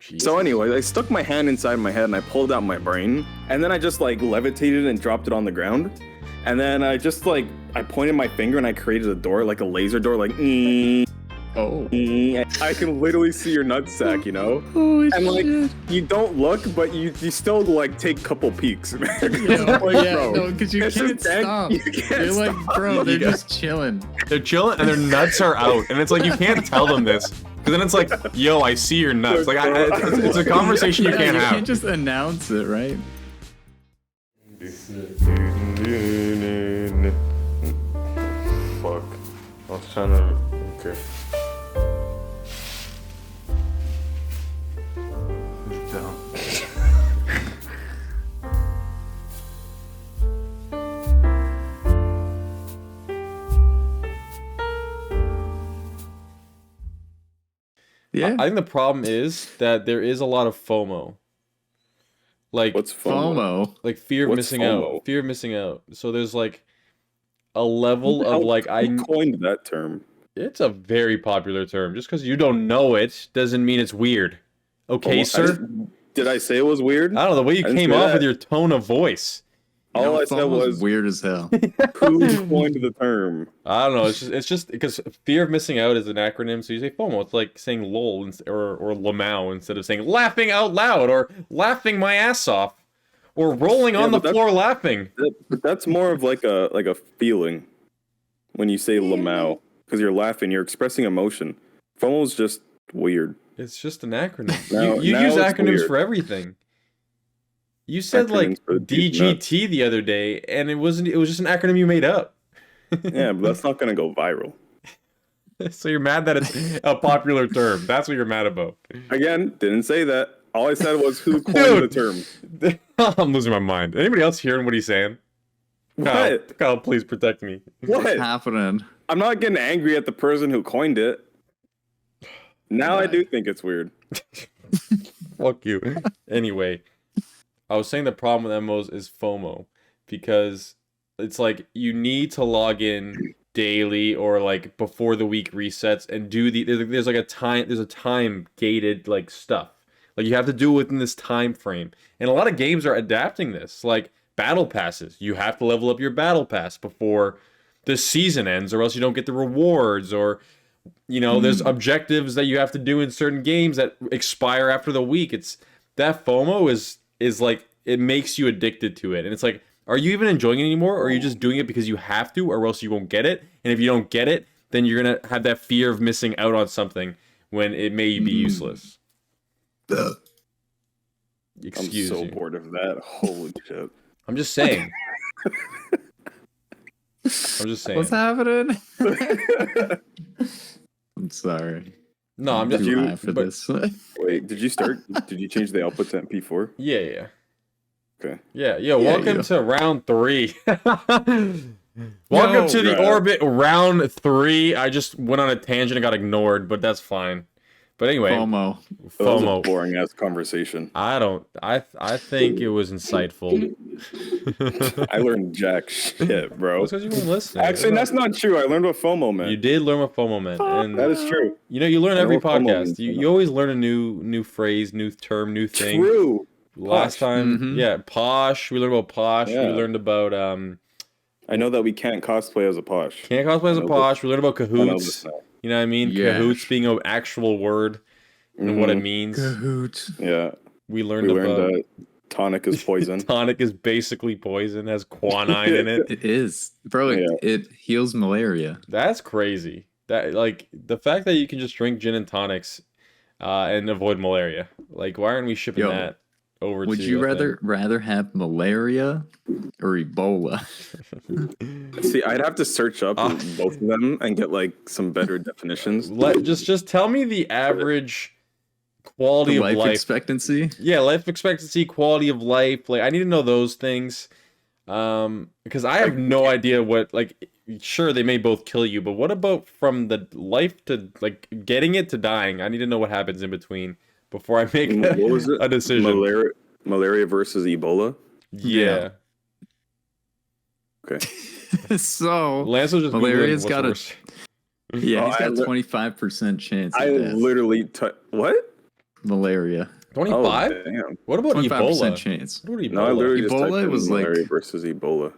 Jesus. So anyway, I stuck my hand inside my head and I pulled out my brain, and then I just like levitated and dropped it on the ground, and then I just like I pointed my finger and I created a door, like a laser door, like. Oh. I can literally see your nutsack, you know? Holy and like shit. you don't look, but you still like take a couple peeks. Yeah, no, because you can't stop. You can't You're like, stop. bro, they're just chilling. They're chilling and their nuts are out, and it's like you can't tell them this, because then it's like, yo, I see your nuts. Like it's a conversation you can't have. You can't just announce it, right? Fuck. I was trying to. Okay. Yeah. I think the problem is that there is a lot of FOMO. Like What's FOMO? Like fear of What's missing FOMO? out. Fear of missing out. So there's like a level Who the of hell- like who coined that term? It's a very popular term. Just because you don't know it doesn't mean it's weird. Okay, Well, sir? Did I say it was weird? I don't know, the way you I didn't came say off that. with your tone of voice. All I said FOMO's was weird as hell. who coined the term? I don't know. It's just because fear of missing out is an acronym. So you say FOMO. It's like saying LOL or LMAO instead of saying laughing out loud or laughing my ass off or rolling on the but floor laughing. But that's more of like a feeling when you say lamau, because you're laughing, you're expressing emotion. FOMO's just weird. It's just an acronym. Now- you now use it's acronyms weird. for everything. You said like Acronyms for deep nuts. DGT the other day, and it was just an acronym you made up. Yeah, but that's not gonna go viral. So you're mad that it's a popular term. That's what you're mad about. Again, didn't say that. All I said was who coined the Dude. term. I'm losing my mind. Anybody else hearing what he's saying? Kyle, What? Kyle, please protect me. What's What? happening? I'm not getting angry at the person who coined it. Now I do think it's weird. Fuck you. Anyway, I was saying the problem with MMOs is FOMO, because it's like you need to log in daily or like before the week resets and do there's like a time gated like stuff. Like you have to do it within this time frame. And a lot of games are adapting this. Like battle passes. You have to level up your battle pass before the season ends, or else you don't get the rewards, or you know, there's objectives that you have to do in certain games that expire after the week. It's that FOMO is like, it makes you addicted to it. And it's like, are you even enjoying it anymore, or are you just doing it because you have to, or else you won't get it? And if you don't get it, then you're gonna have that fear of missing out on something when it may be useless. Excuse I'm so you. bored of that. Holy shit. I'm just saying. I'm just saying. What's happening? I'm sorry. No, I'm I'm just. too high for but- this. Wait, did you start? Did you change the output to MP4? Yeah. Okay. Yeah. Welcome yeah. to round 3. Welcome to the right. orbit round 3. I just went on a tangent and got ignored, but that's fine. But anyway, FOMO. That was a FOMO. boring ass conversation. I think it was insightful. I learned jack shit, bro. That's because you weren't listening. Actually, that's not true. I learned what FOMO meant. You did learn what FOMO meant, and That is true. you know you learn I know every what FOMO podcast. means, You always learn a new phrase, new term, new thing. True. Last Posh. time, Mhm. yeah, posh. We learned about posh. Yeah. We learned about I know that we can't cosplay as a posh. can't cosplay as a I know posh. We learned about I know cahoots. this now. You know what I mean? Yeah. Cahoots being an actual word and what it Mhm. means. Cahoot. Yeah. We learned We about learned that tonic is poison. tonic is basically poison, has quinine in it. It is. Bro, Yeah. it heals malaria. That's crazy. That like the fact that you can just drink gin and tonics and avoid malaria. Like, why aren't we shipping Yo, that over Would to you I think? rather have malaria or Ebola? See, I'd have to search up both of them and get like some better definitions. Just tell me the average quality The of life life. expectancy? Yeah, life expectancy, quality of life. Like, I need to know those things. Because I have no idea what, like, sure, they may both kill you, but what about from the life to, like, getting it to dying? I need to know what happens in between before I make What was it? a decision. Malaria versus Ebola. Yeah. Okay. So, Lanso just Malaria's Googling got what's a- worse. yeah, Oh, he's I got li- 25% chance of I death. literally what? Malaria. 25? Oh, damn. What about 25% Ebola? chance. What about Ebola? No, I literally just Ebola typed in was like- malaria versus Ebola.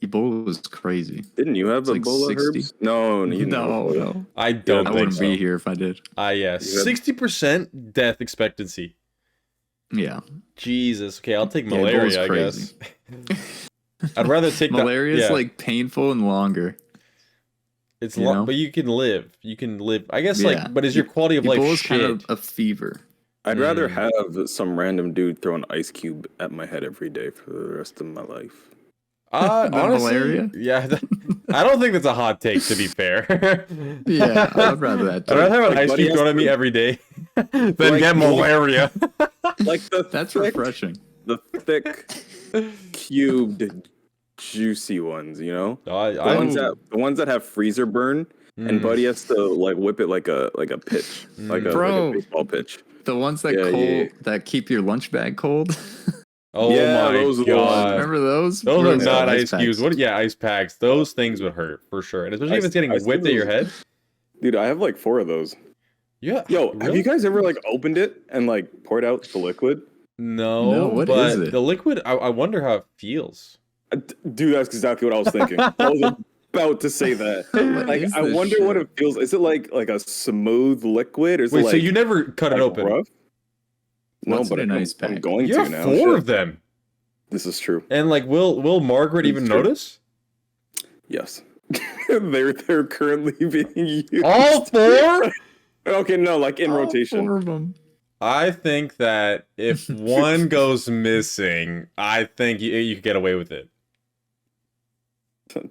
Ebola was crazy. Didn't you have It's like Ebola, 60. Herbz? No, you didn't have Ebola. No. I don't I I think wouldn't so. be here if I did. Yeah, 60% death expectancy. Yeah. Jesus. Okay, I'll take Yeah, malaria, I Ebola's guess. I'd rather take Malaria is yeah. like painful and longer. It's you long, know? but you can live. You can live. I guess Yeah. like, but is your quality of life Ebola's shit? kind of a fever. I'd rather have some random dude throw an ice cube at my head every day for the rest of my life. Than Honestly, malaria? yeah. I don't think that's a hot take. To be fair. Yeah, I'd rather that. I'd rather have an Like, ice buddy cube has thrown at me to- every day than Like, get malaria. Like That's thick, refreshing. the thick, cubed, juicy ones, you know? I The ones that have freezer burn, and Buddy has to like whip it like a pitch, like a Bro. baseball pitch. The ones that Yeah. that keep your lunch bag cold. Oh Yeah, my those are the ones. god. Remember those? Those What are they not called? ice cubes. packs. What? Yeah, ice packs. Those things would hurt for sure, and especially if it's getting Ice whipped at your cubes. head. Dude, I have like 4 of those. Yeah. Yo, have really? you guys ever like opened it and like poured out the liquid? No, what but is it? the liquid. I wonder how it feels. Dude, that's exactly what I was thinking. I was about to say that. What Like, is I this wonder what shit? it feels. Is it like a smooth liquid, or is Wait, it like so you never cut it like open? rough? No, What's but in an I'm, ice I'm pack? going You to have now. 4 Shit. of them, This is true. and like, will Margaret It's even true. notice? Yes, they're currently being used. All 4? Okay, no, like in All rotation. 4 of them. I think that if one goes missing, I think you could get away with it.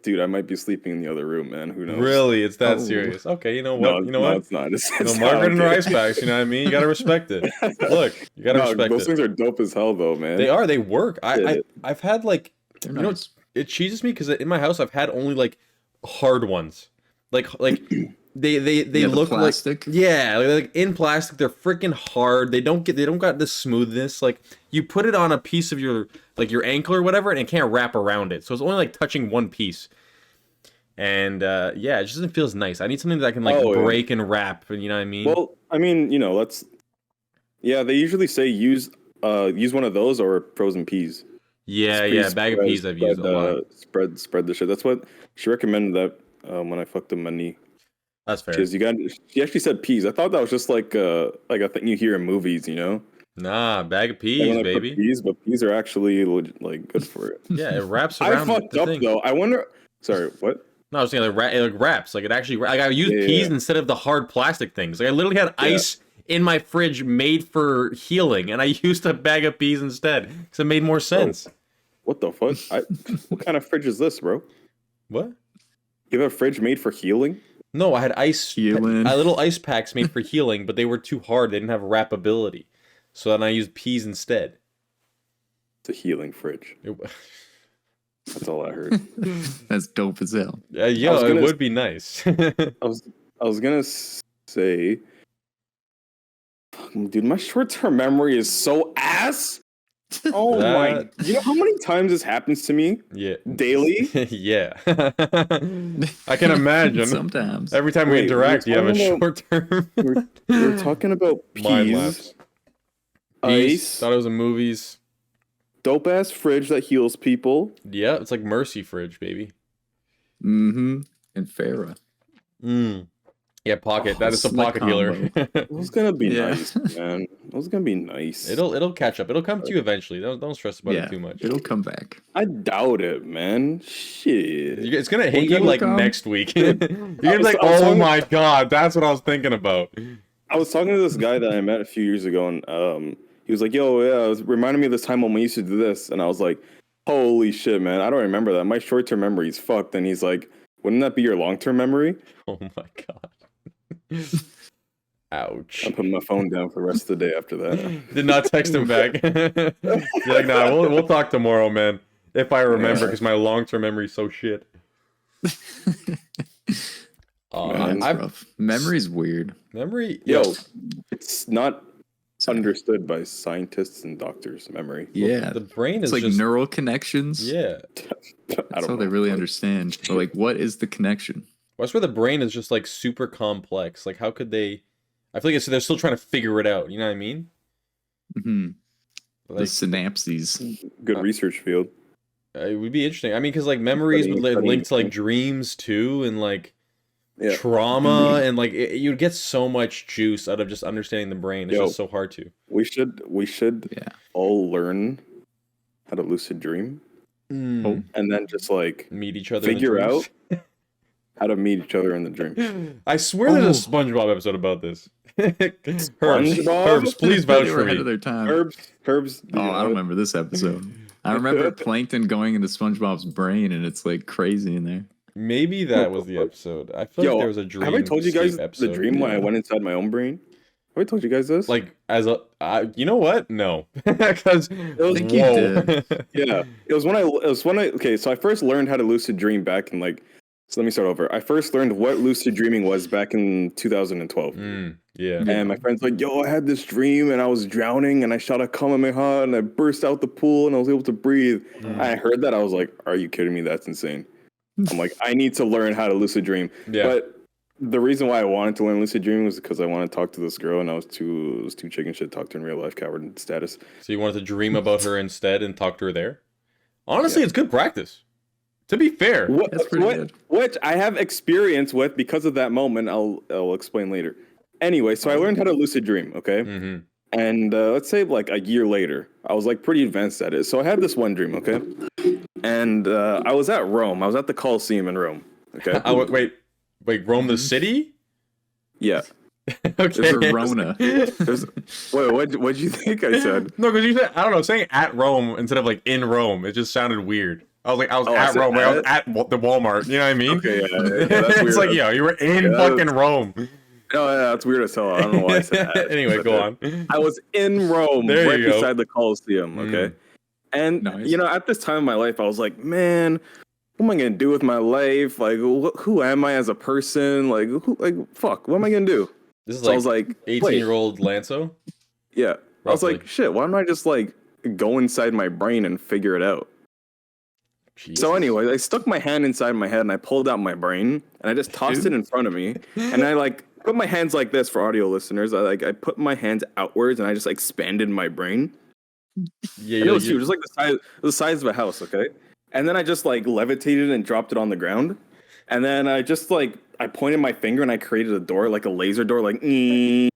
Dude, I might be sleeping in the other room, man. Who knows? Really, it's that Oh. serious. Okay, you know No, what? You know no, what? it's not. It's No, not Margaret and her okay. ice packs. You know what I mean? You gotta respect it. Look, you gotta No, respect those it. things are dope as hell, though, man. They are. They work. Yeah. I've had like They're you know nice. it cheeses me because in my house I've had only like hard ones. Like they Yeah, the look plastic. like yeah like in plastic they're freaking hard. They don't got the smoothness. Like you put it on a piece of your ankle or whatever and it can't wrap around it. So it's only like touching one piece. And yeah, it just doesn't feel as nice. I need something that I can like Oh, yeah. break and wrap. You know what I mean? Well, I mean, you know, yeah, they usually say use one of those or frozen peas. yeah, bag of peas I've used a lot. Spread the shit. That's what she recommended that when I fucked up my knee. That's fair. Because she actually said peas. I thought that was just like a thing you hear in movies, you know? Nah, bag of Like peas, when I put baby. Peas, but peas are actually like good for it. Yeah, it wraps I around. fucked the up thing. though. I wonder. Sorry, what? No, I was saying it wraps. Like it actually. Like I used Yeah, peas yeah. instead of the hard plastic things. Like I literally had ice in my fridge made for healing, and I used a bag of peas instead because it made more sense. What the fuck? What kind of fridge is this, bro? What? You have a fridge made for healing? No, I had ice. Healing. Little ice packs made for healing, but they were too hard. They didn't have wrappability, so then I used peas instead. It's a healing fridge. It, That's all I heard. That's dope as hell. yeah, was it gonna- would be nice. I was gonna say, dude, my short-term memory is so ass. Oh my! That- You know how many times this happens to me yeah. daily? Yeah. I can imagine. Sometimes. Every time we Wait, interact, you have a talking short term We're talking about mind peas, lapse. ice, Thought it was in movies. dope ass fridge that heals people. Yeah, it's like Mercy Fridge, baby. Mm-hmm. And Farah. Mm. Yeah, pocket. Oh, That is a slick pocket healer. It was gonna be Yeah. nice, man. It was gonna be nice. it'll catch up. It'll come to you eventually. Don't stress about Yeah, it too much. it'll come back. I doubt it, man. Shit. It's gonna hit When you like come- next week. You're gonna be was- like, I was oh talking- my god, that's what I was thinking about. I was talking to this guy that I met a few years ago, and he was like, "Yo, yeah, it was reminding me of this time when we used to do this," and I was like, "Holy shit, man! I don't remember that. My short-term memory is fucked." And he's like, "Wouldn't that be your long-term memory?" Oh my god. Ouch. I put my phone down for the rest of the day after that. Did not text him back. You're like, nah, we'll talk tomorrow, man. If I remember, Yeah. because my long-term memory is so shit. Man, That's I've rough. Memory's weird. memory. Yo, Yo, it's not understood by scientists and doctors. Memory. Yeah. the brain It's is like just neural connections. yeah. I That's don't how they know. really understand. So, like, what is the connection? Well, I swear the brain is just like super complex. Like, how could they? I feel like they're still trying to figure it out. You know what I mean? The Like, synapses. Good research field. it would be interesting. I mean, because like memories would link to like dreams too, and like trauma, and like you'd get so much juice out of just understanding the brain. It's just so hard to. We should all learn how to lucid dream, and then just like meet each other. Figure out how to meet each other in the dream. I swear there's a SpongeBob episode about this. Herbz, please vouch for me. Ahead of their time. Herbz. Oh, I don't remember this episode. I remember plankton going into SpongeBob's brain, and it's like crazy in there. Maybe that was the episode. I feel like there was a dream. Have I told you guys episode. the dream when I went inside my own brain? Have I told you guys this? Like as a, you know what? No, because I think you did. Yeah, it was when I. Okay, so I first learned how to lucid dream back in like. So let me start over. I first learned what lucid dreaming was back in 2012. Yeah. And my friend's like, yo, I had this dream and I was drowning and I shot a Kamehameha and I burst out the pool and I was able to breathe. I heard that. I was like, are you kidding me? That's insane. I'm like, I need to learn how to lucid dream. Yeah. But the reason why I wanted to learn lucid dreaming was because I wanted to talk to this girl and it was too chicken shit to talk to in real life, coward status. So you wanted to dream about her instead and talk to her there? Honestly, it's good practice. To be fair. Which I have experience with because of that moment. I'll explain later. Anyway, so I learned how to lucid dream, okay? And let's say like a year later, I was like pretty advanced at it. So I had this one dream, okay? And I was at Rome. I was at the Colosseum in Rome, okay? Wait, Rome the city? Yeah. Okay. There's a Rona. Wait, what'd you think I said? No, because you said, I don't know, saying at Rome instead of like in Rome, it just sounded weird. I was like, I was at Rome, I was at the Walmart, you know what I mean? Okay, yeah, that's weird. It's like, yo, you were in fucking Rome. No, yeah, that's weird as hell. I don't know why I said that. Anyway, go on. I was in Rome, right beside the Colosseum, okay? And, you know, at this time in my life, I was like, man, what am I going to do with my life? Like, who am I as a person? Like, fuck, what am I going to do? This is so like, I was like 18-year-old Lanso? Yeah. Roughly. I was like, shit, why don't I just, like, go inside my brain and figure it out? Jesus. So anyway, I stuck my hand inside my head and I pulled out my brain and I just tossed it in front of me. And I, like, put my hands like this for audio listeners. I put my hands outwards and I just expanded my brain. Yeah, and it was huge. It was like the size of a house, okay? And then I just like levitated and dropped it on the ground. And then I just like I pointed my finger and I created a door, like a laser door, like I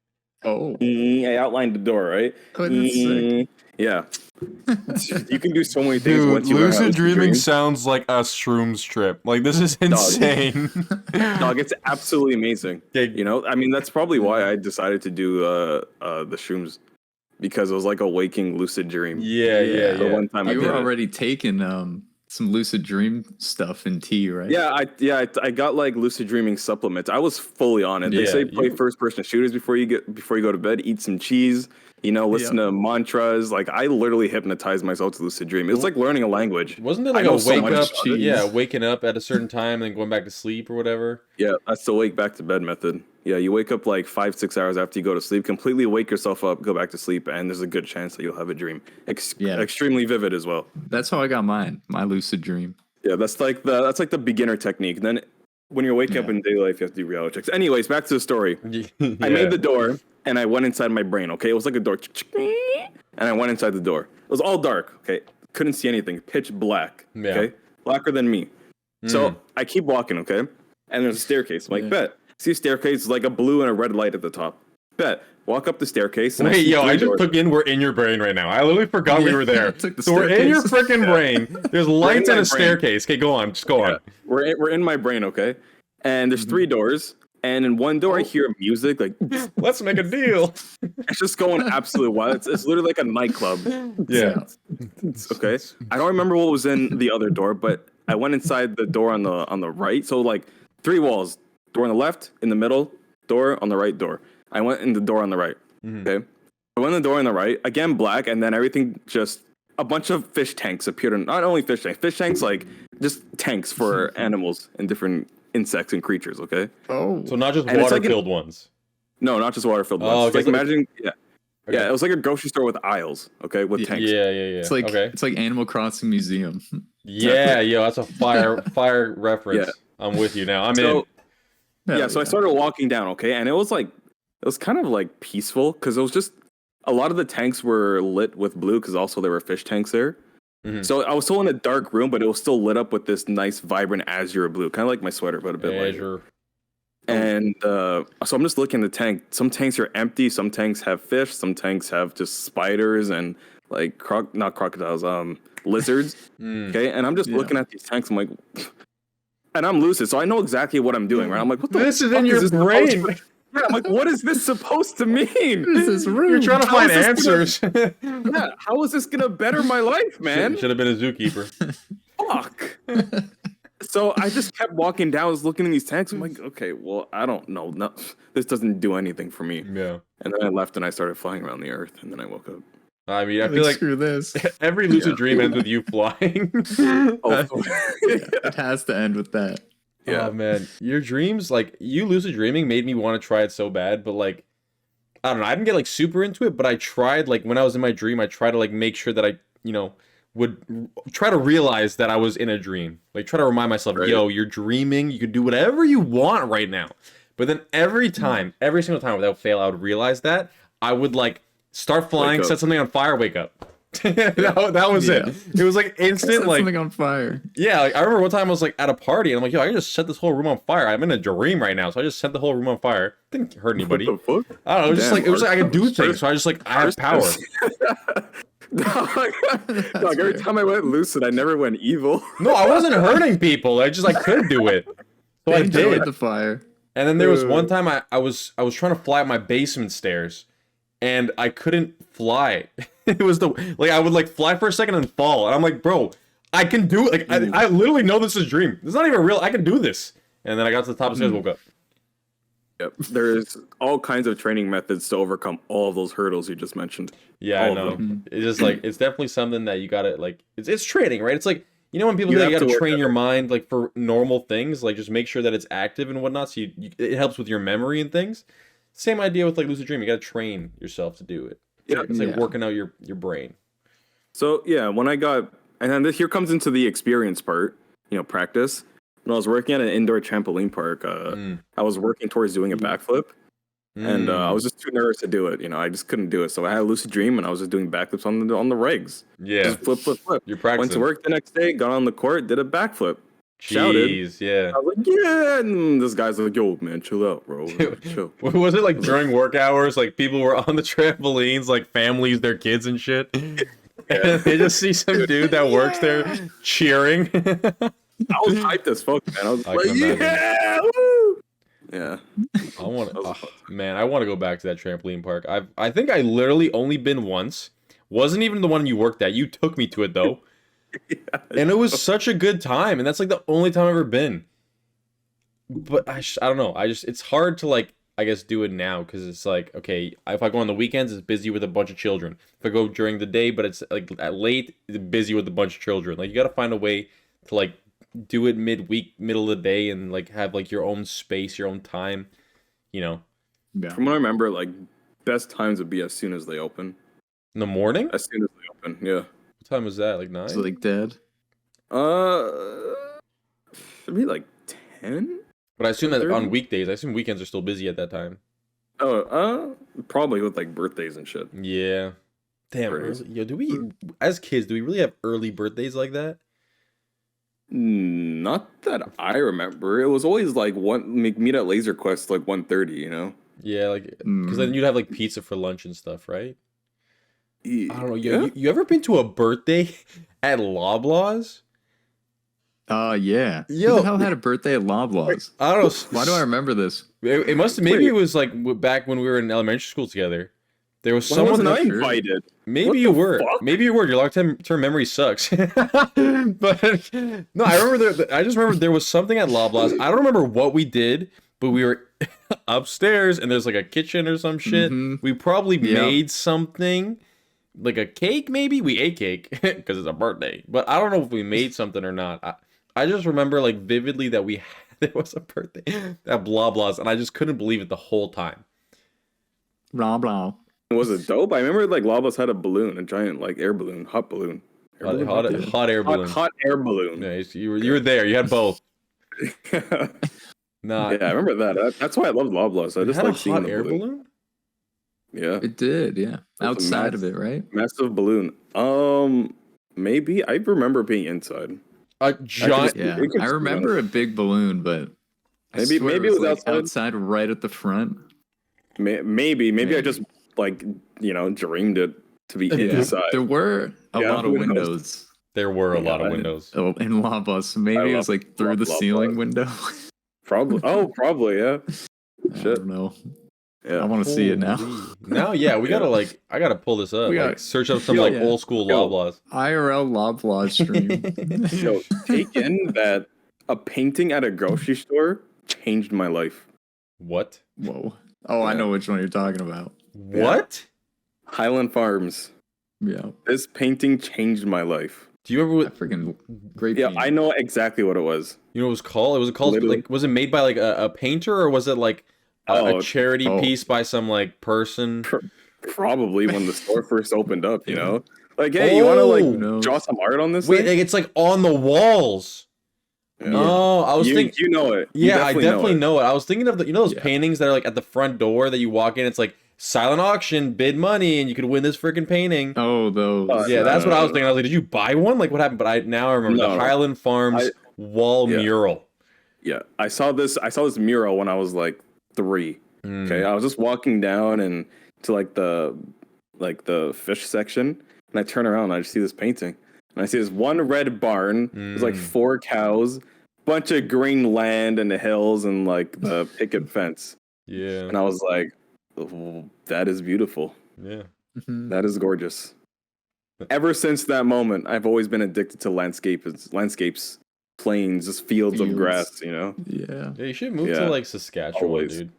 outlined the door, right? Oh, that's sick. Yeah. You can do so many things. Dude, once you lucid dreaming sounds like a Shrooms trip. Like, this is insane. Dog, it's absolutely amazing. You know, I mean, that's probably why I decided to do the Shrooms, because it was like a waking lucid dream. Yeah. The one time you were already taking some lucid dream stuff in tea, right? Yeah, I got like lucid dreaming supplements. I was fully on it. They say play first person shooters before you go to bed, eat some cheese, you know, listen to mantras. Like, I literally hypnotized myself to lucid dream. It was like learning a language. Wasn't there like a waking up at a certain time and then going back to sleep or whatever? Yeah, that's the wake back to bed method. Yeah, you wake up like 5-6 hours after you go to sleep, completely wake yourself up, go back to sleep, and there's a good chance that you'll have a dream. Extremely vivid as well. That's how I got mine. My lucid dream. Yeah, that's like the beginner technique. Then when you're waking up in daily life, you have to do reality checks. Anyways, back to the story. I made the door and I went inside my brain. Okay, it was like a door, and I went inside the door. It was all dark. Okay, couldn't see anything. Pitch black. Okay, blacker than me. So I keep walking. Okay, and there's a staircase. I'm like, bet. See a staircase, like a blue and a red light at the top. Bet. Walk up the staircase. And I just took in we're in your brain right now. I literally forgot we were there. So we're in your freaking brain. There's lights and a staircase. Okay, go on. Just go on. We're in my brain, okay? And there's 3 doors. And in one door, I hear music like, let's make a deal. It's just going absolutely wild. It's literally like a nightclub. Yeah. Okay. I don't remember what was in the other door, but I went inside the door on the right. So like 3 walls. Door on the left, in the middle, door on the right door. I went in the door on the right. Okay. I went in the door on the right, again black, and then everything just a bunch of fish tanks appeared. Not only fish tanks like just tanks for animals and different insects and creatures, okay? Oh. So not just water-filled ones. No, not just water-filled ones. Okay, it's like imagine yeah, it was like a grocery store with aisles, okay, with tanks. Yeah. It's like Animal Crossing Museum. Yeah, that's a fire reference. Yeah. I'm with you now. I'm in. Yeah, so I started walking down, okay, and it was kind of like peaceful because it was just a lot of the tanks were lit with blue because also there were fish tanks there. Mhm. So I was still in a dark room, but it was still lit up with this nice, vibrant azure blue, kind of like my sweater, but a bit lighter. Azure. And so I'm just looking at the tank. Some tanks are empty. Some tanks have fish. Some tanks have just spiders and like not crocodiles, lizards. Okay, and I'm just looking at these tanks. I'm like, and I'm lucid, so I know exactly what I'm doing. Right? I'm like, what the This is fuck in your this brain. supposed to- Yeah, I'm like, what is this supposed to mean? This is rude. You're trying to How find is this gonna- answers. Yeah, how is this gonna better my life, man? Should have been a zookeeper. Fuck. So I just kept walking down, I was looking in these tanks. I'm like, okay, well, I don't know. No, this doesn't do anything for me. Yeah. And then I left and I started flying around the earth, and then I woke up. I mean, I feel like screw this. every lucid dream ends with you flying. Oh, It has to end with that. yeah. Oh man, your dreams, like you lucid dreaming, made me want to try it so bad. But like, I don't know, I didn't get like super into it. But I tried, like when I was in my dream, I tried to like make sure that I, would try to realize that I was in a dream. Like try to remind myself, Right. yo, you're dreaming. You can do whatever you want right now. But then every single time without fail, I would realize that I would like start flying, Wake up. set something on fire, wake up. that was Yeah. it. It was like instant, Set like something on fire. yeah, like I remember one time I was like at a party and I'm like, yo, I can just set this whole room on fire. I'm in a dream right now, so I just set the whole room on fire. Didn't hurt anybody. What the fuck? I don't know. It was just Damn, like it was like I could do Arthur. things, so I just like I have power. Dog, every fair. time I went lucid, I never went evil. No, I wasn't hurting people. I could do it, so I Enjoyed did. the fire. And then there was one time I was trying to fly up my basement stairs, and I couldn't fly. It was like I would like fly for a second and fall, and I'm like, bro, I can do it. Like I literally know this is a dream. It's not even real. I can do this. And then I got to the top of the stairs, woke up. Yep. There's all kinds of training methods to overcome all of those hurdles you just mentioned. Yeah, I All know. of them. It's just like it's definitely something that you gotta like. It's training, right? It's like when people You say have you gotta to work train at your it. mind like for normal things, like just make sure that it's active and whatnot. So it helps with your memory and things. Same idea with like lucid dreaming. You gotta train yourself to do it. Yeah. It's like Yeah. working out your brain. So yeah, when I got, and then here comes into the experience part, practice. When I was working at an indoor trampoline park, I was working towards doing a backflip, and I was just too nervous to do it. I just couldn't do it. So I had a lucid dream, and I was just doing backflips on the regs. Yeah, Just flip. you're Went practicing. to work the next day, got on the court, did a backflip. Shouted. Jeez, yeah. I was like, yeah, and this guy's like, yo, man, chill out, bro. Chill. Was it like during work hours? Like people were on the trampolines, like families, their kids and shit. And they just see some dude that works there cheering. I was hyped as fuck, man. I was I like, can imagine. yeah, woo! Yeah. I want to go back to that trampoline park. I think I literally only been once. Wasn't even the one you worked at. You took me to it though. And it was such a good time, and that's like the only time I've ever been. But I don't know. It's hard to like I guess do it now because it's like okay, if I go on the weekends, it's busy with a bunch of children. If I go during the day, but it's like at late, it's busy with a bunch of children. Like you got to find a way to like do it midweek, middle of the day, and like have like your own space, your own time. Yeah. From what I remember, like best times would be as soon as they open. In the morning? As soon as they open, yeah. What time was that? Like 9? It's like dead. Maybe like 10. But I assume that 30? on weekdays, I assume weekends are still busy at that time. Probably with like birthdays and shit. Yeah. Damn. Birthdays. Yo, do we as kids do we really have early birthdays like that? Not that I remember. It was always like meet at Laser Quest like 1:30. Yeah, like because then you'd have like pizza for lunch and stuff, right? I I don't know. You ever been to a birthday at Loblaws? Yeah. Yo. Who the hell had a birthday at Loblaws? I don't know. Why do I remember this? It must. Maybe Wait. it was like back when we were in elementary school together. There was When someone. wasn't I sure. invited? Maybe What you the were. fuck? Maybe you were. Your long-term memory sucks. But no, I remember. I just remember there was something at Loblaws. I don't remember what we did, but we were upstairs and there's like a kitchen or some shit. Mhm. We probably Yeah. made something, like a cake. Maybe we ate cake because it's a birthday. But I don't know if we made something or not. I just remember like vividly that there was a birthday at Loblaws, and I just couldn't believe it the whole time. Blah blah. Was it dope? I remember like Lavas had a balloon, a giant like air balloon, hot balloon. Air balloon, Hot air balloon. hot air balloon. Yeah, you were there. You had both. Nah, Yeah, I remember that. That's why I love Loblaws. I you just had a like seeing hot the air balloon. balloon. Yeah. It did, yeah. a Outside mass- of it, right? Massive balloon. Maybe I remember being inside. A giant. Yeah, It could I just be remember a big balloon, but I Maybe- swear maybe it was it was like outside. outside right at the front. Maybe I Maybe. just like dreamed it to be Yeah, inside. there were a Yeah, lot of who knows? windows There were a lot of Yeah, windows. in Lobos. Maybe it was love- like through love the ceiling Lobos. window. Probably. Oh, probably. Yeah. I Shit. don't know. I Yeah. want to see it now. Holy- Now, yeah, we gotta like, I gotta pull this up. We Like, got- search up some Yo, like yeah. old school Yo. Loblaws. IRL Loblaws stream. Yo, take in that a painting at a grocery store changed my life. What? Whoa. Oh, I Yeah. know which one you're talking about. What? Highland Farms. Yeah. This painting changed my life. Do you remember That what? freaking great. Yeah, painting. I know exactly what it was. You know what it was called? It was called Literally. like, was it made by like a painter, or was it like a Oh, charity oh. piece by some like person? Probably when the store first opened up, you know? Like, hey, you want to Oh. like No. draw some art on this Wait, thing? like, it's like on the walls. Yeah. Oh, I was thinking. You know it. You Yeah, I definitely it. know it. I was thinking of the, those Yeah. paintings that are like at the front door that you walk in. It's like silent auction, bid money, and you could win this freaking painting. Oh, those. Yeah, that's what I was no. thinking. I was like, did you buy one? Like, what happened? But I remember the No. Highland Farms wall Yeah. mural. Yeah, I saw this mural when I was like 3. Mm. Okay, I was just walking down and to like the fish section, and I turn around and I just see this painting, and I see this one red barn. There's like 4 cows, bunch of green land and the hills, and like the picket fence. Yeah, And I was like, "Oh, that is beautiful. yeah. Mhm. That is gorgeous." Ever since that moment, I've always been addicted to landscapes, plains, just fields of Fields. grass. You know, Yeah. Yeah, you should move Yeah. to like Saskatchewan, Always. dude.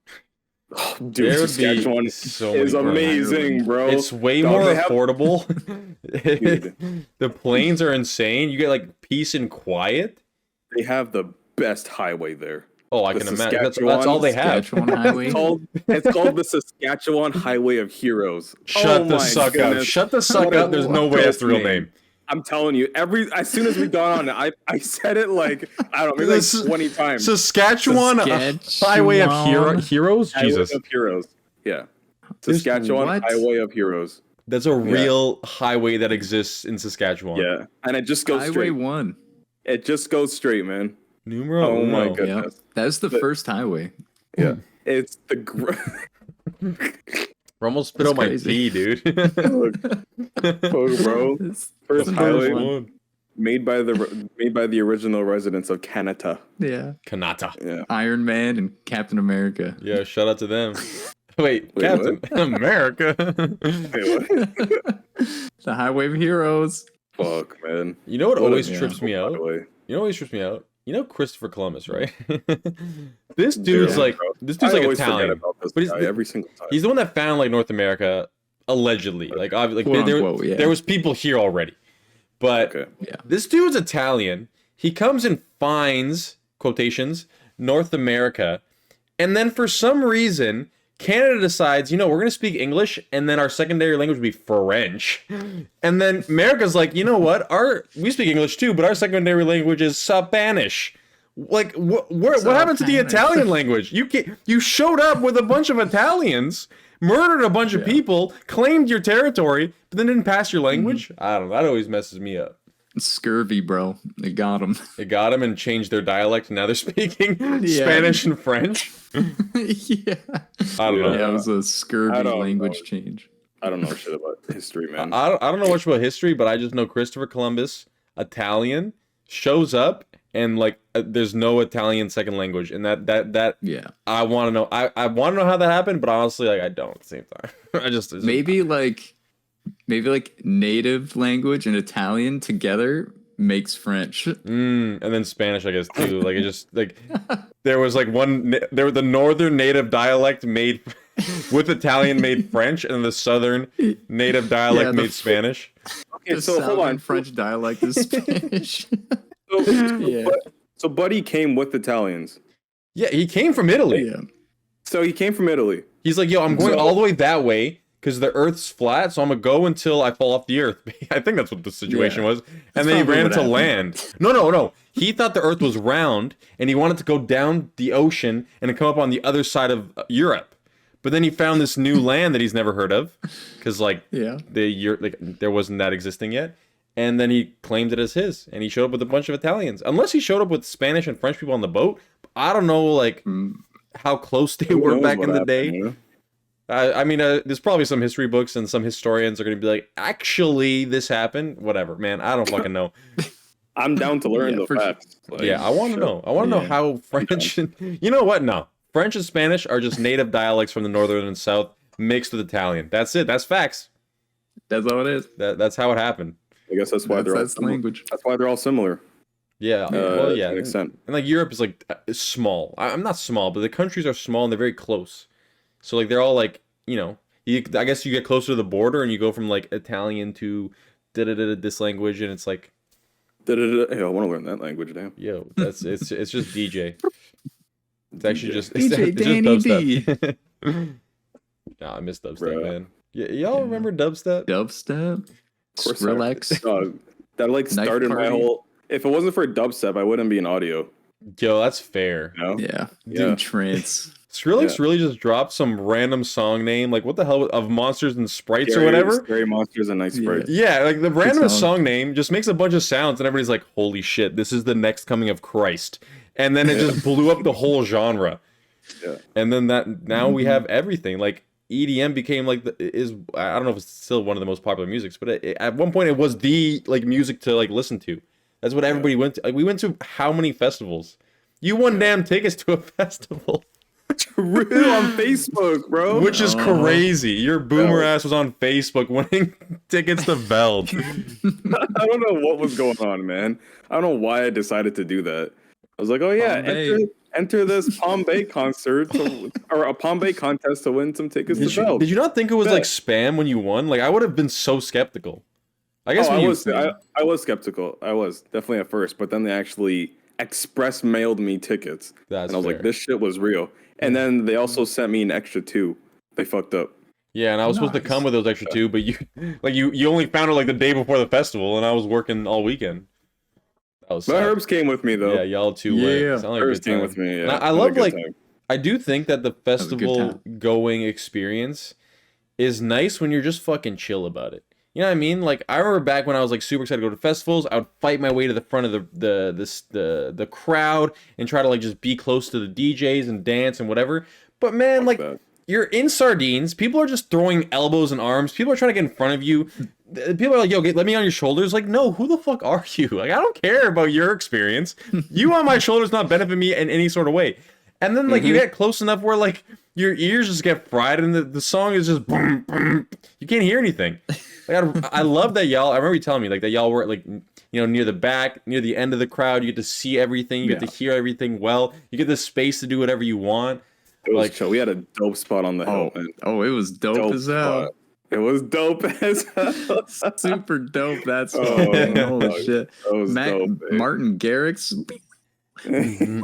dude, There would Saskatchewan be so is many parks. amazing, bro. It's way Dog, more they have- affordable. Dude. The plains are insane. You get like peace and quiet. They have the best highway there. Oh, I The can imagine. That's all they have. Saskatchewan Highway. It's called the Saskatchewan Highway of Heroes. Shut Oh the my suck up. goodness. Shut the suck What a up. There's no way that's the real name. I'm telling you, as soon as we got on it, I said it like I don't know, maybe This- like 20 times. Saskatchewan Highway of Heroes? Highway Jesus. of Heroes. Yeah. There's- Saskatchewan what? Highway of Heroes. That's a real highway that exists in Saskatchewan. Yeah. And it just goes Highway straight. 1. It just goes straight, man. Numero Oh my uno. God. Yeah. Goodness. That's the first highway. Yeah. It's the We're almost spit out my crazy. pee, dude. oh, bro. It's First the highway one. made by the original residents of Canada. Yeah. Kanata. Yeah. Iron Man and Captain America. Yeah, shout out to them. Wait, Wait, Captain America. Wait, what? The Highway of Heroes. Fuck, man. You know what What a- always yeah. trips me By out? the way. You know what always trips me out? You know Christopher Columbus, right? This dude's Yeah, like bro. this dude's I like always forget Italian. about this But he's guy the- every single time. He's the one that found like North America, allegedly. Like, Quote unquote, yeah. there was people here already, but Okay. this dude's Italian. He comes and finds quotations North America, and then for some reason Canada decides, we're gonna speak English, and then our secondary language will be French. And then America's like, you know what? We speak English too, but our secondary language is Spanish. Like, what happened to the Spanish. Italian language? You showed up with a bunch of Italians, murdered a bunch of people, claimed your territory, but then didn't pass your language? I don't know. That always messes me up. Scurvy, bro. They got him. They got them and changed their dialect, and now they're speaking Spanish and French. Yeah. I don't know. Yeah, it was a I scurvy don't language know. change. I don't know shit about history, man. I don't know much about history, but I just know Christopher Columbus, Italian, shows up, and like there's no Italian second language, and that Yeah. I want to know. I want to know how that happened, but honestly, like I don't at the same time. it's just- Maybe like native language and Italian together makes French. and then Spanish, I guess too. Like it just like there was like the northern native dialect made with Italian made French, and then the southern native dialect Yeah, made Spanish. Okay, The so hold southern on. French dialect is Spanish. So, so Buddy came with Italians. Yeah, he came from Italy. Yeah. So he came from Italy. He's like, yo, I'm going So- all the way that way because the Earth's flat, so I'm gonna go until I fall off the Earth. I think that's what the situation Yeah. was. That's And then he probably ran what into happened. land. No. He thought the Earth was round, and he wanted to go down the ocean and come up on the other side of Europe. But then he found this new land that he's never heard of, because like Yeah. there wasn't that existing yet. And then he claimed it as his, and he showed up with a bunch of Italians. Unless he showed up with Spanish and French people on the boat, I don't know like how close they Who were knows back what in the happened, day. you know? I mean, there's probably some history books and some historians are going to be like, actually, this happened. Whatever, man. I don't fucking know. I'm down to learn Yeah, the for sure. facts. Like, Yeah, I want to know. I want to know Yeah. how French. You know what? No, French and Spanish are just native dialects from the northern and south mixed with Italian. That's it. That's facts. That's how it is. That's how it happened. I guess that's why That's language. That's why they're all similar. Yeah. Well, yeah. To an extent. And like Europe is like is small. I'm not small, but the countries are small and they're very close. So like they're all like I guess you get closer to the border and you go from like Italian to this language and it's like Hey, I want to learn that language now. yo, it's just DJ. It's actually just DJ it's Danny dubstep. Nah, I miss dubstep, Bruh. man. Y'all remember dubstep? Dubstep, Of course, Skrillex. that like Knife started my Party. whole. If it wasn't for dubstep, I wouldn't be in audio. Yo, that's fair. You know? Yeah, Yeah. doing trance. Skrillex Yeah. really just dropped some random song name, like what the hell of Monsters and Sprites or whatever. Scary monsters and nice Yeah. sprites. Yeah, like the random song. song name just makes a bunch of sounds, and everybody's like, "Holy shit, this is the next coming of Christ!" And then it just blew up the whole genre. Yeah. And then now we have everything. Like EDM became like I don't know if it's still one of the most popular musics, but at one point it was the like music to like listen to. That's what everybody went to. Like we went to how many festivals? You won damn tickets to a festival. Real on Facebook, bro. Which is Oh. crazy. Your boomer Veld. ass was on Facebook winning tickets to Veld. I don't know what was going on, man. I don't know why I decided to do that. I was like, oh yeah, Palm Bay. enter this Palm Bay concert or a Palm Bay contest to win some tickets to Veld. Did you not think it was like Bet. spam when you won? Like I would have been so skeptical. I guess when I you was skeptical. I was definitely at first, but then they actually express mailed me tickets, that's and I was fair. like, this shit was real. And then they also sent me an extra 2. They fucked up. Yeah, and I was supposed to Nice. come with those extra 2, but you only found it like the day before the festival, and I was working all weekend. That was But sad. Herbz came with me though. Yeah, y'all two Yeah. went. Sound like a Herbz good came time. with me. And Yeah, I It was a love good like time. I do think that the was a good festival going experience is nice when you're just fucking chill about it. You know what I mean? Like I remember back when I was like super excited to go to festivals, I would fight my way to the front of the crowd and try to like just be close to the DJs and dance and whatever. But man, like that. you're in sardines. People are just throwing elbows and arms. People are trying to get in front of you. People are like, yo, let me on your shoulders. Like, no, who the fuck are you? Like, I don't care about your experience. You on my shoulders not benefit me in any sort of way. And then, like, you get close enough where, like, your ears just get fried and the song is just boom, boom. You can't hear anything. Like, I love that y'all, I remember you telling me, like, that y'all were, like, you know, near the back, near the end of the crowd. You get to see everything. You get to hear everything well. You get the space to do whatever you want. It was like- chill. We had a dope spot on the hill, man. Oh, it was dope as hell. spot. It was dope as hell. Super dope. That's Oh, holy no. shit. That was Matt, dope, babe. Martin Garrix, he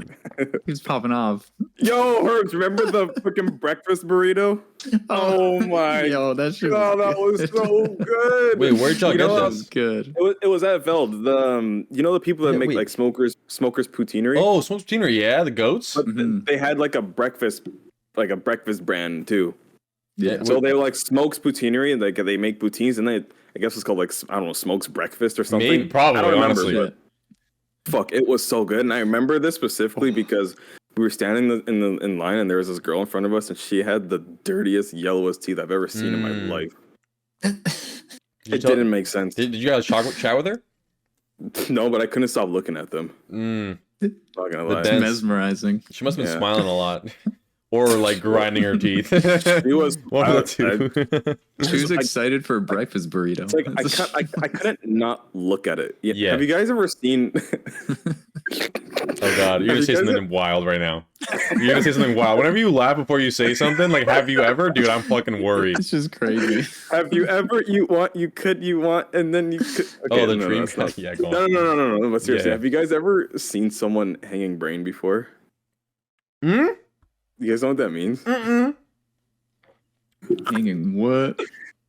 was popping off. Yo, Herbz, remember the freaking breakfast burrito? Oh my Yo, that shit. God, that was good. so good. Wait, where'd y'all You get know, That this? was good. It was at Veld. The you know the people that Yeah, make wait. like smokers poutineery. Oh, Smoked Tina, yeah, the goats. But Mhm. they had like a breakfast brand too. Yeah. So they were like Smokes Poutineery, and like they make poutines, and they I guess it's called like I don't know Smokes Breakfast or something. Maybe, probably, I don't remember, honestly. but fuck, it was so good, and I remember this specifically because we were standing in line, and there was this girl in front of us, and she had the dirtiest, yellowest teeth I've ever seen in my life. Did, It didn't make sense. did you guys chat with her? No, but I couldn't stop looking at them. Not gonna The lie. dent- Mesmerizing. She must have been Yeah. smiling a lot. Or like grinding her teeth. She was One of the two. She was I- excited for a breakfast burrito. It's like I couldn't not look at it. Yeah. Have you guys ever seen? Oh god, you're gonna Have say you guys something wild right now. You're gonna say something wild. Whenever you laugh before you say something, like have you ever? Dude, I'm fucking worried. It's just crazy. Have you ever? You want? You could? You want? And then you could. Oh, the no, dream that's not- yeah, go on. No. But seriously, Yeah. have you guys ever seen someone hanging brain before? Hmm? You guys know what that means? Mm-mm. Hanging what?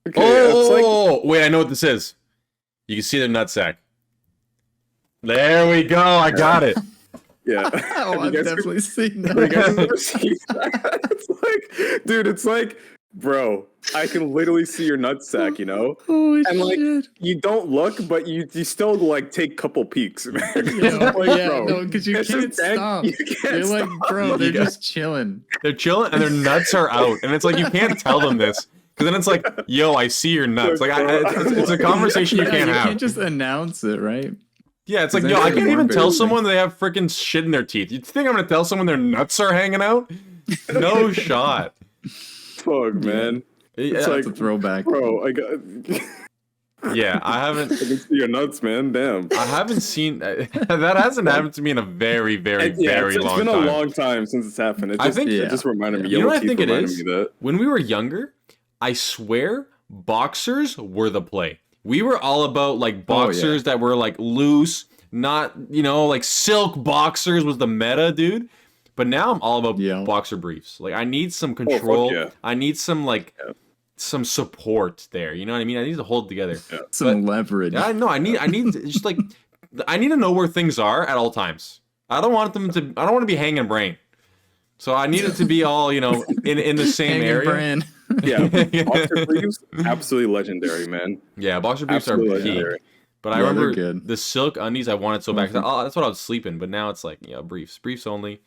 Okay, it's like Oh, wait, I know what this is. You can see their nutsack. There we go. I got it. Yeah. Oh, Have you I've guys definitely seen Have you guys that. ever seen that? It's like, dude, it's like, bro, I can literally see your nutsack, you know? Holy And like, shit. you don't look, but you still like take couple peeks. Man. 'Cause, Yeah, like, yeah, bro, no, because you it's can't just that- stop. You can't You're like, stop. bro, they're You just chilling. They're chilling and their nuts are out, and it's like you can't tell them this because then it's like, yo, I see your nuts. Like it's a conversation you Yeah, can't you have. can't just announce it, right? Yeah, it's like, 'Cause yo, then I it's can't more even tell embarrassing. someone they have freaking shit in their teeth. You think I'm gonna tell someone their nuts are hanging out? No shot. Fuck, man. It's Yeah, like, It's a throwback. bro, I got. yeah, I I can see your nuts, man. Damn. haven't seen that hasn't happened to me in a very, very, very it's long been time. a long time since it's happened. It I just, think- it just reminded me. You know Yellow what I teeth think it reminded is? me that. When we were younger, I swear boxers were the play. We were all about like boxers that were like loose, not, like silk boxers was the meta, dude. But now I'm all about boxer briefs. Like I need some control. yeah. I need some some support there. You know what I mean? I need to hold it together. Yeah. Some leverage. I know. I need just like I need to know where things are at all times. I don't want to be hanging brain. So I need it to be all, in the same Hanging area. brand. Yeah, boxer briefs, absolutely legendary, man. Yeah, boxer briefs are Absolutely peak. legendary. But I Yeah, they're remember good. the silk undies I wanted so bad. 'Cause that's what I was sleeping. But now it's like, briefs only.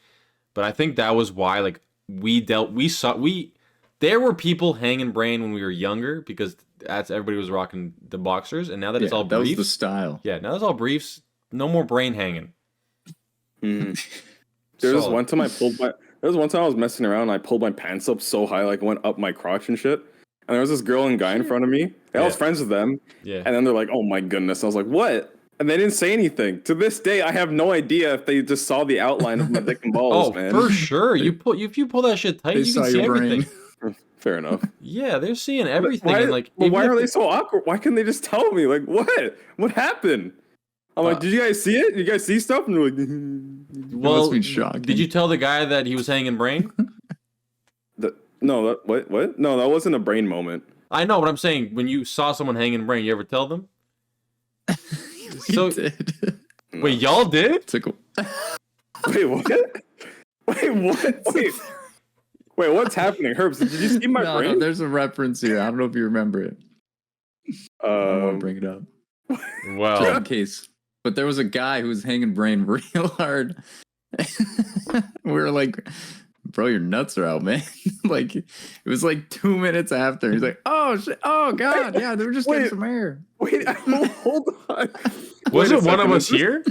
But I think that was why like there were people hanging brain when we were younger because everybody was rocking the boxers, and now that it's all that was briefs, the style. yeah, now it's all briefs. No more brain hanging. Mhm. There was Solid. one time I was messing around and I pulled my pants up so high, like went up my crotch and shit. And there was this girl and guy in front of me. And I was Yeah. friends with them. Yeah. And then they're like, "Oh my goodness!" I was like, "What?" And they didn't say anything. To this day, I have no idea if they just saw the outline of my dick and balls, Oh, man. for sure. If you pull that shit tight, They you saw can see your everything. brain. Fair enough. Yeah, they're seeing everything. Why, and like, but even why if are the- they so awkward? Why can't they just tell me? Like, what? What happened? I'm like, did you guys see it? Did you guys see stuff? And they're like, Well, be shocking. did you tell the guy that he was hanging brain? no, what? No, that wasn't a brain moment. I know what I'm saying. When you saw someone hanging brain, you ever tell them? We So- did. Wait, y'all did? Took a- Wait, what? Wait, what? Wait, what's happening? Herbz, did you see my no, brain? there's a reference here. I don't know if you remember it. I don't want to bring it up. Just Well, in case. But there was a guy who was hanging brain real hard. We were like, bro, your nuts are out, man. Like, it was like 2 minutes after. He's like, oh, shit. Oh, God. Yeah, they were just getting Wait. some air. Wait, hold on. was Wait a it one of second, us here?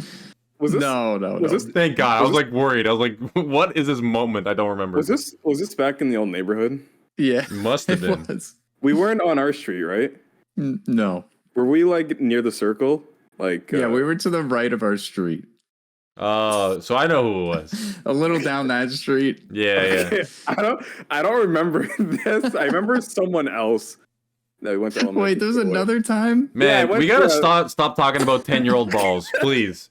Was this? No. Was this? Thank God. I Was was like worried. I was like, what is this moment? I don't remember. Was this back in the old neighborhood? Yeah. Must have It been. was. We weren't on our street, right? No. Were we like near the circle? Like, Yeah, we were to the right of our street. So I know who it was. A little down that street. Yeah, yeah. I don't remember this. I remember someone else that we went to. elementary Wait, there's school with. another time? Yeah, I Man, went we gotta to- stop talking about 10-year-old balls, please.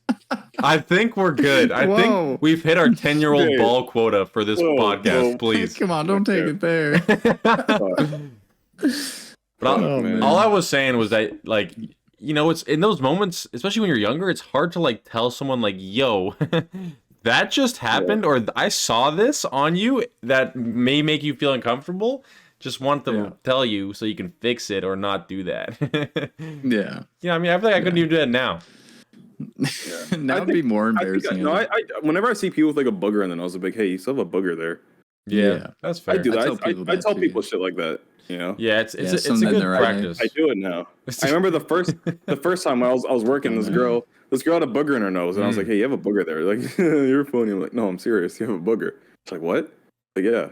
I think we're good. I Whoa. think we've hit our 10-year-old Okay. ball quota for this Whoa, podcast, whoa. please. Come on, don't take it there. But Oh, man. all I was saying was that, like, it's in those moments, especially when you're younger, it's hard to like tell someone like, "Yo, that just happened," or "I saw this on you that may make you feel uncomfortable." Just want to tell you so you can fix it or not do that. Yeah. I mean, I feel like I couldn't even do that now. That would be more embarrassing. I whenever I see people with like a booger in the nose, I'm like, hey, you still have a booger there. Yeah, that's fair. I do that. tell people I that tell too. people shit like that. You know. Yeah, it's a something good in their eye. practice. I do it now. I remember the first time I was working. This girl had a booger in her nose, and I was like, "Hey, you have a booger there." Like, you're funny. I'm like, "No, I'm serious. You have a booger." She's like, "What?" Like, "Yeah."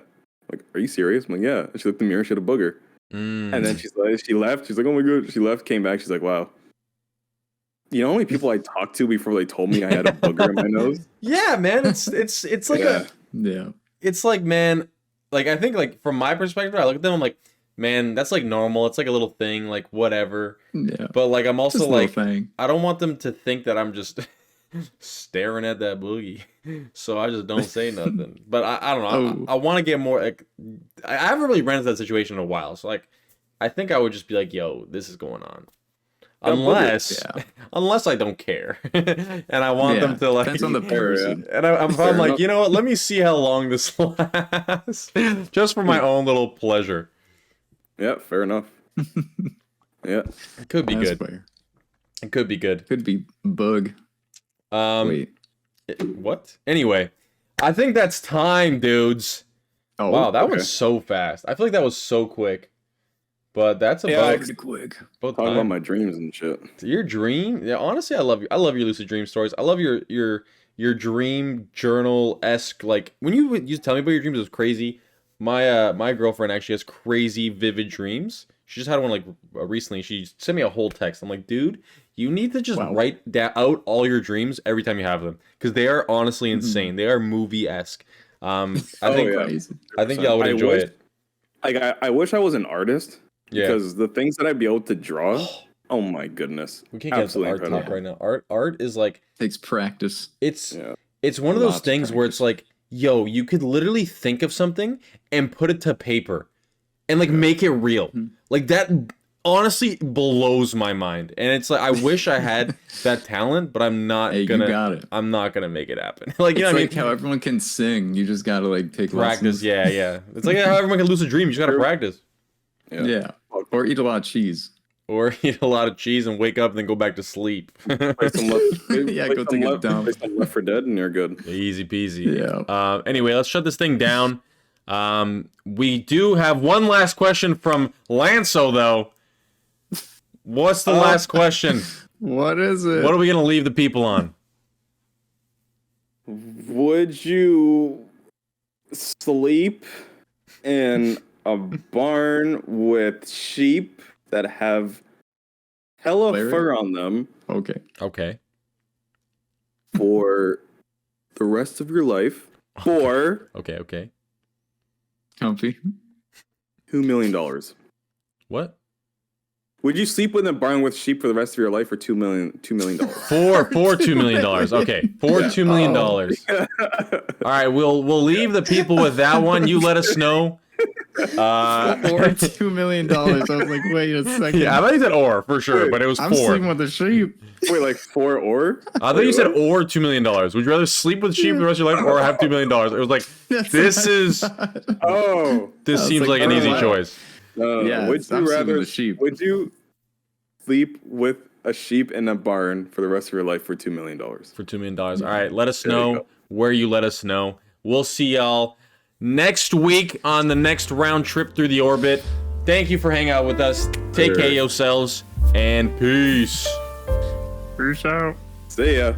Like, "Are you serious?" I'm like, "Yeah." And she looked in the mirror. She had a booger, and then she left. She's like, "Oh my god." She left, came back. She's like, "Wow." You know how many people I talked to before they told me I had a booger in my nose? Yeah, man, it's like Yeah. Yeah. it's like, man, like I think like from my perspective, I look at them, I'm like, man, that's like normal. It's like a little thing, like whatever. Yeah. But like I'm also Just a little like, thing. I don't want them to think that I'm just staring at that boogie, so I just don't say nothing. But I don't know. I want to get more. Like, I haven't really ran into that situation in a while, so like, I think I would just be like, "Yo, this is going on." Unless, Yeah. unless I don't care, and I want them to like. Depends on the person. And I'm like, you know what? Let me see how long this lasts, just for my own little pleasure. Yeah, fair enough. Yeah. It could be That's good. fair. It could be good. Could be bug. Wait. What? Anyway, I think that's time, dudes. Oh, Wow, that okay. was so fast. I feel like that was so quick. But that's Yeah, about, pretty quick. about Talking about time. my dreams and shit. Your dream? Yeah, honestly, I love you. I love your lucid dream stories. I love your dream journal-esque, like when you tell me about your dreams, it was crazy. My girlfriend actually has crazy vivid dreams. She just had one like recently. She sent me a whole text. I'm like, dude, you need to just write out all your dreams every time you have them, because they are honestly insane. They are movie-esque. I think y'all would enjoy it. Like I wish I was an artist. Yeah. Because the things that I'd be able to draw, oh my goodness. We can't get into art incredible. talk right now. Art is like, Takes practice. it's one of those things where it's like, yo, you could literally think of something and put it to paper and like make it real. Like that honestly blows my mind. And it's like, I wish I had that talent, but I'm not You got it. I'm not gonna make it happen. Like, you know It's what I like mean? how everyone can sing. You just gotta like take Practice, lessons. yeah. It's like how everyone can lose a dream. You just gotta practice. Yeah. Or eat a lot of cheese. Or eat a lot of cheese and wake up and then go back to sleep. Play some Go take a dump. Play some Left 4 Dead and you're good. Easy peasy. Yeah. Anyway, let's shut this thing down. We do have one last question from Lanso, though. What's the last question? What is it? What are we going to leave the people on? Would you sleep in a barn with sheep that have hella Larry? fur on them Okay. Okay. for the rest of your life for Okay. Comfy. $2 million? What? Would you sleep in a barn with sheep for the rest of your life for $2 million? For $2 million. Okay. For $2 million. All right, we'll leave the people with that one. You let us know. Or $2 million. I was like, wait a second. Yeah, I thought you said or for sure, but it was I'm for. sleeping with the sheep. Wait, like 4 or? I thought you said or $2 million. Would you rather sleep with sheep for the rest of your life or have $2 million? It was like, this seems like an easy choice. Yeah, would I'm you sleeping rather with sheep. Would you sleep with a sheep in a barn for the rest of your life for $2 million? For $2 million. All right, let us There you know go. where you let us know. We'll see y'all next week on the next round trip through the orbit. Thank you for hanging out with us. Take care of yourselves, and peace. Peace out. See ya.